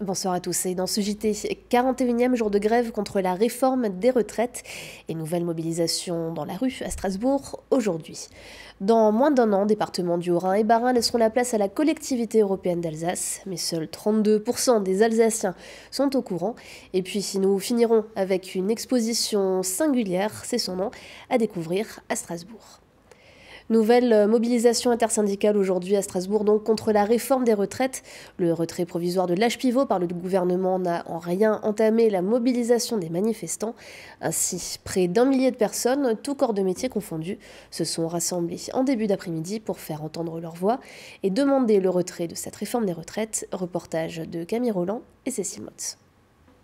Bonsoir à tous. Et dans ce JT, 41e jour de grève contre la réforme des retraites et nouvelle mobilisation dans la rue à Strasbourg aujourd'hui. Dans moins d'un an, départements du Haut-Rhin et Bas-Rhin laisseront la place à la collectivité européenne d'Alsace, mais seuls 32% des Alsaciens sont au courant. Et puis nous finirons avec une exposition singulière, c'est son nom, à découvrir à Strasbourg. Nouvelle mobilisation intersyndicale aujourd'hui à Strasbourg donc contre la réforme des retraites. Le retrait provisoire de l'âge pivot par le gouvernement n'a en rien entamé la mobilisation des manifestants. Ainsi, près d'1 millier de personnes, tous corps de métier confondus, se sont rassemblés en début d'après-midi pour faire entendre leur voix et demander le retrait de cette réforme des retraites. Reportage de Camille Roland et Cécile Motz.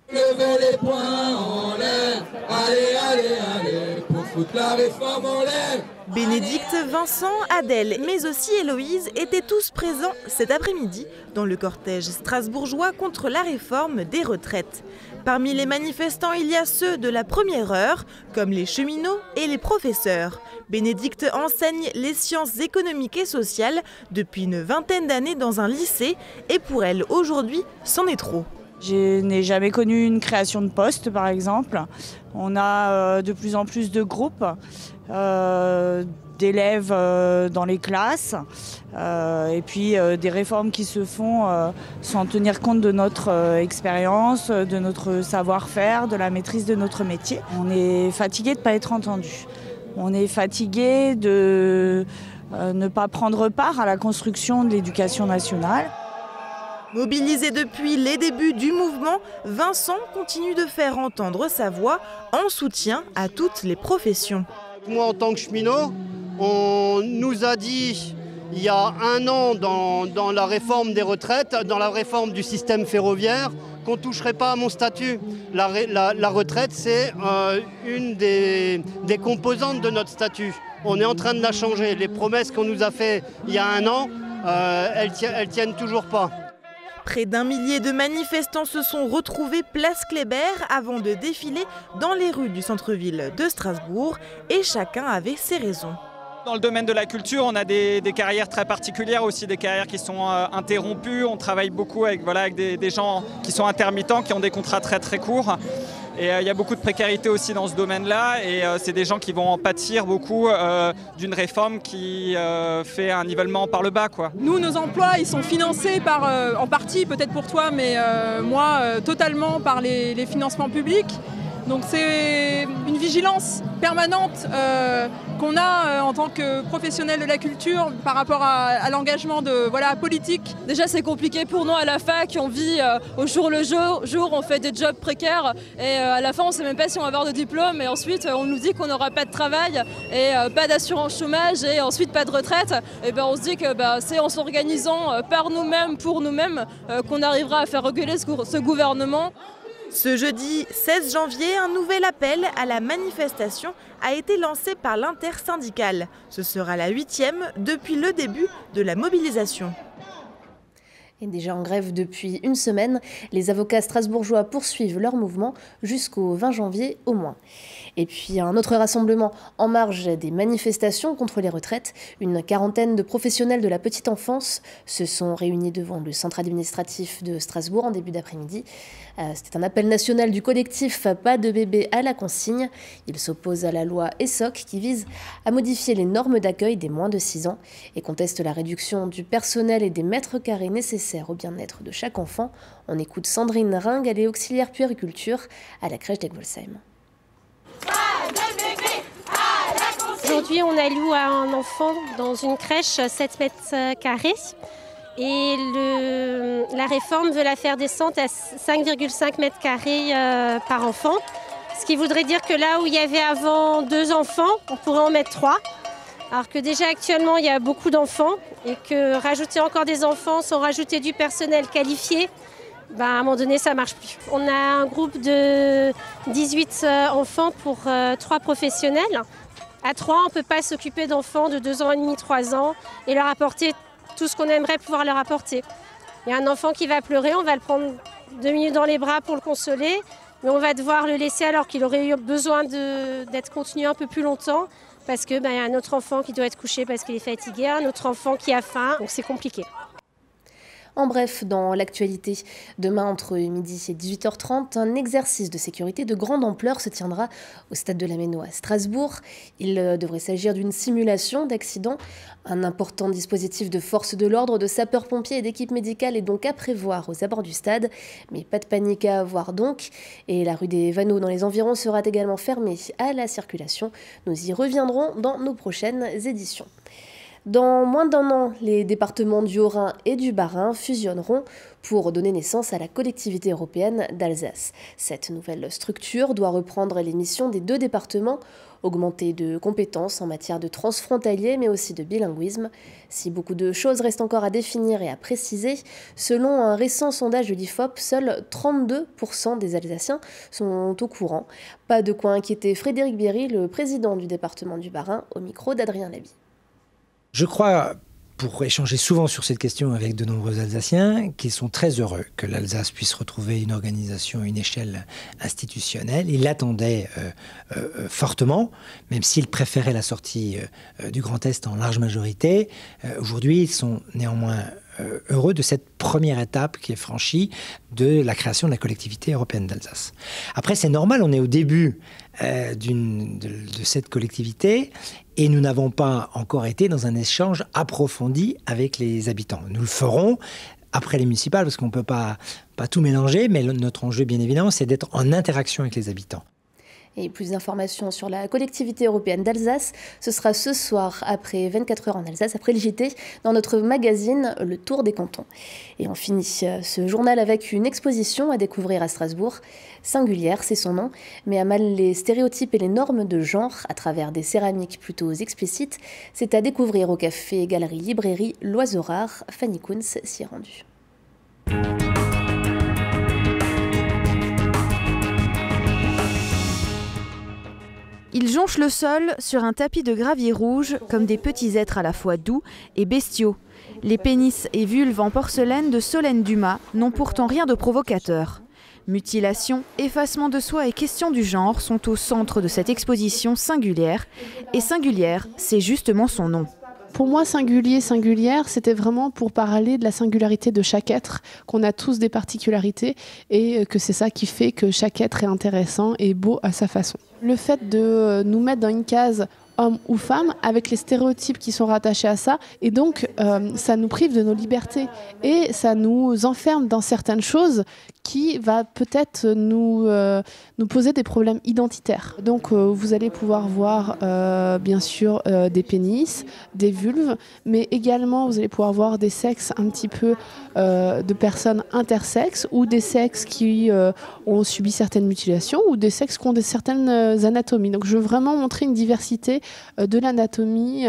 Levez les poings en l'air, allez, allez, allez, pour foutre la réforme en l'air. Bénédicte, Vincent, Adèle, mais aussi Héloïse étaient tous présents cet après-midi dans le cortège strasbourgeois contre la réforme des retraites. Parmi les manifestants, il y a ceux de la première heure, comme les cheminots et les professeurs. Bénédicte enseigne les sciences économiques et sociales depuis une vingtaine d'années dans un lycée et pour elle, aujourd'hui, c'en est trop. Je n'ai jamais connu une création de poste, par exemple. On a de plus en plus de groupes d'élèves dans les classes et puis des réformes qui se font sans tenir compte de notre expérience, de notre savoir-faire, de la maîtrise de notre métier. On est fatigué de ne pas être entendu. On est fatigué de ne pas prendre part à la construction de l'éducation nationale. Mobilisé depuis les débuts du mouvement, Vincent continue de faire entendre sa voix en soutien à toutes les professions. Moi, en tant que cheminot, on nous a dit il y a un an dans la réforme des retraites, dans la réforme du système ferroviaire, qu'on ne toucherait pas à mon statut. La retraite, c'est une des composantes de notre statut. On est en train de la changer. Les promesses qu'on nous a faites il y a un an, elles tiennent toujours pas. Près d'1 millier de manifestants se sont retrouvés place Kléber avant de défiler dans les rues du centre-ville de Strasbourg et chacun avait ses raisons. Dans le domaine de la culture, on a des carrières très particulières, aussi des carrières qui sont interrompues. On travaille beaucoup avec des gens qui sont intermittents, qui ont des contrats très très courts. Et il y a beaucoup de précarité aussi dans ce domaine-là et c'est des gens qui vont en pâtir beaucoup d'une réforme qui fait un nivellement par le bas, quoi. Nous, nos emplois, ils sont financés par, en partie, peut-être pour toi, mais moi, totalement par les financements publics. Donc c'est une vigilance permanente qu'on a en tant que professionnel de la culture par rapport à l'engagement politique. Déjà c'est compliqué pour nous à la fac, on vit au jour le jour, on fait des jobs précaires et à la fin on ne sait même pas si on va avoir de diplôme et ensuite on nous dit qu'on n'aura pas de travail et pas d'assurance chômage et ensuite pas de retraite. Et ben on se dit que c'est en s'organisant par nous-mêmes, pour nous-mêmes, qu'on arrivera à faire reculer ce gouvernement. Ce jeudi 16 janvier, un nouvel appel à la manifestation a été lancé par l'intersyndicale. Ce sera la 8e depuis le début de la mobilisation. Et déjà en grève depuis une semaine, les avocats strasbourgeois poursuivent leur mouvement jusqu'au 20 janvier au moins. Et puis un autre rassemblement en marge des manifestations contre les retraites. Une quarantaine de professionnels de la petite enfance se sont réunis devant le centre administratif de Strasbourg en début d'après-midi. C'était un appel national du collectif Pas de bébé à la consigne. Il s'oppose à la loi ESSOC qui vise à modifier les normes d'accueil des moins de 6 ans et conteste la réduction du personnel et des mètres carrés nécessaires au bien-être de chaque enfant. On écoute Sandrine Ring, elle est auxiliaire puériculture à la crèche d'Egvolsheim. Aujourd'hui, on alloue à un enfant dans une crèche 7 mètres carrés et la réforme veut la faire descendre à 5,5 mètres carrés par enfant. Ce qui voudrait dire que là où il y avait avant 2 enfants, on pourrait en mettre 3. Alors que déjà actuellement, il y a beaucoup d'enfants et que rajouter encore des enfants sans rajouter du personnel qualifié, à un moment donné, ça ne marche plus. On a un groupe de 18 enfants pour 3 professionnels. À 3, on ne peut pas s'occuper d'enfants de 2 ans et demi, 3 ans et leur apporter tout ce qu'on aimerait pouvoir leur apporter. Il y a un enfant qui va pleurer, on va le prendre 2 minutes dans les bras pour le consoler, mais on va devoir le laisser alors qu'il aurait eu besoin d'être contenu un peu plus longtemps parce qu'il y a un autre enfant qui doit être couché parce qu'il est fatigué, un autre enfant qui a faim, donc c'est compliqué. En bref, dans l'actualité, demain entre midi et 18h30, un exercice de sécurité de grande ampleur se tiendra au stade de la Méno à Strasbourg. Il devrait s'agir d'une simulation d'accident. Un important dispositif de forces de l'ordre, de sapeurs-pompiers et d'équipes médicales est donc à prévoir aux abords du stade. Mais pas de panique à avoir donc. Et la rue des Vanneaux dans les environs sera également fermée à la circulation. Nous y reviendrons dans nos prochaines éditions. Dans moins d'1 an, les départements du Haut-Rhin et du Bas-Rhin fusionneront pour donner naissance à la collectivité européenne d'Alsace. Cette nouvelle structure doit reprendre les missions des 2 départements, augmenter de compétences en matière de transfrontalier mais aussi de bilinguisme. Si beaucoup de choses restent encore à définir et à préciser, selon un récent sondage de l'IFOP, seuls 32% des Alsaciens sont au courant. Pas de quoi inquiéter Frédéric Bierry, le président du département du Bas-Rhin, au micro d'Adrien Laby. Je crois, pour échanger souvent sur cette question avec de nombreux Alsaciens, qu'ils sont très heureux que l'Alsace puisse retrouver une organisation, une échelle institutionnelle. Ils l'attendaient fortement, même s'ils préféraient la sortie du Grand Est en large majorité. Aujourd'hui, ils sont néanmoins heureux de cette première étape qui est franchie de la création de la collectivité européenne d'Alsace. Après, c'est normal, on est au début de cette collectivité et nous n'avons pas encore été dans un échange approfondi avec les habitants. Nous le ferons après les municipales parce qu'on ne peut pas tout mélanger, mais notre enjeu, bien évidemment, c'est d'être en interaction avec les habitants. Et plus d'informations sur la collectivité européenne d'Alsace, ce sera ce soir, après 24 heures en Alsace, après le JT, dans notre magazine Le Tour des Cantons. Et on finit ce journal avec une exposition à découvrir à Strasbourg. Singulière, c'est son nom, mais à mal les stéréotypes et les normes de genre à travers des céramiques plutôt explicites. C'est à découvrir au café Galerie Librairie L'Oiseau Rare. Fanny Kunz s'y est rendue. Ils jonchent le sol sur un tapis de gravier rouge comme des petits êtres à la fois doux et bestiaux. Les pénis et vulves en porcelaine de Solène Dumas n'ont pourtant rien de provocateur. Mutilation, effacement de soi et questions du genre sont au centre de cette exposition singulière. Et singulière, c'est justement son nom. Pour moi, singulier, singulière, c'était vraiment pour parler de la singularité de chaque être, qu'on a tous des particularités et que c'est ça qui fait que chaque être est intéressant et beau à sa façon. Le fait de nous mettre dans une case homme ou femme, avec les stéréotypes qui sont rattachés à ça, et donc ça nous prive de nos libertés et ça nous enferme dans certaines choses qui va peut-être nous poser des problèmes identitaires. Donc vous allez pouvoir voir bien sûr des pénis, des vulves, mais également vous allez pouvoir voir des sexes un petit peu de personnes intersexes ou des sexes qui ont subi certaines mutilations ou des sexes qui ont certaines anatomies. Donc je veux vraiment montrer une diversité de l'anatomie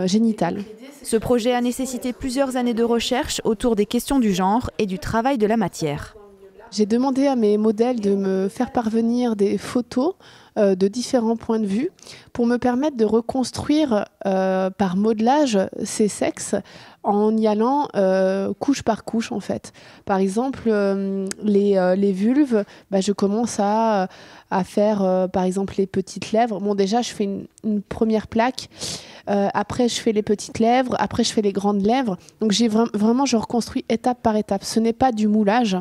génitale. Ce projet a nécessité plusieurs années de recherche autour des questions du genre et du travail de la matière. J'ai demandé à mes modèles de me faire parvenir des photos de différents points de vue pour me permettre de reconstruire par modelage ces sexes en y allant couche par couche en fait. Par exemple, les vulves, je commence à faire par exemple les petites lèvres. Bon, déjà je fais une première plaque, après je fais les petites lèvres, après je fais les grandes lèvres. Donc vraiment je reconstruis étape par étape. Ce n'est pas du moulage,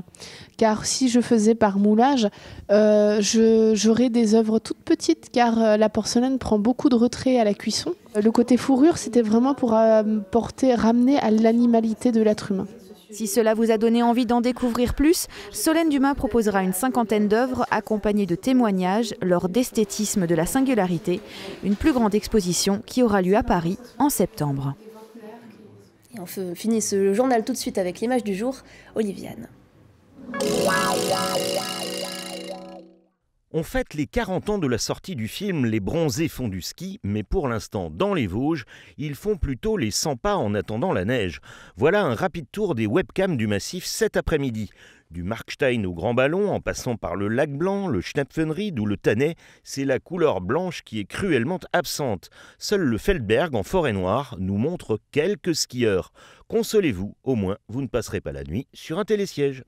car si je faisais par moulage, j'aurais des œuvres toutes petites, car la porcelaine prend beaucoup de retrait à la cuisson. Le côté fourrure, c'était vraiment pour ramener à l'animalité de l'être humain. Si cela vous a donné envie d'en découvrir plus, Solène Dumas proposera une 50aine d'œuvres accompagnées de témoignages lors d'Esthétisme de la singularité, une plus grande exposition qui aura lieu à Paris en septembre. Et on finit ce journal tout de suite avec l'image du jour, Oliviane. On fête les 40 ans de la sortie du film Les Bronzés font du ski, mais pour l'instant, dans les Vosges, ils font plutôt les 100 pas en attendant la neige. Voilà un rapide tour des webcams du massif cet après-midi. Du Markstein au Grand Ballon, en passant par le Lac Blanc, le Schnepfenried ou le Tannay, c'est la couleur blanche qui est cruellement absente. Seul le Feldberg en forêt noire nous montre quelques skieurs. Consolez-vous, au moins vous ne passerez pas la nuit sur un télésiège.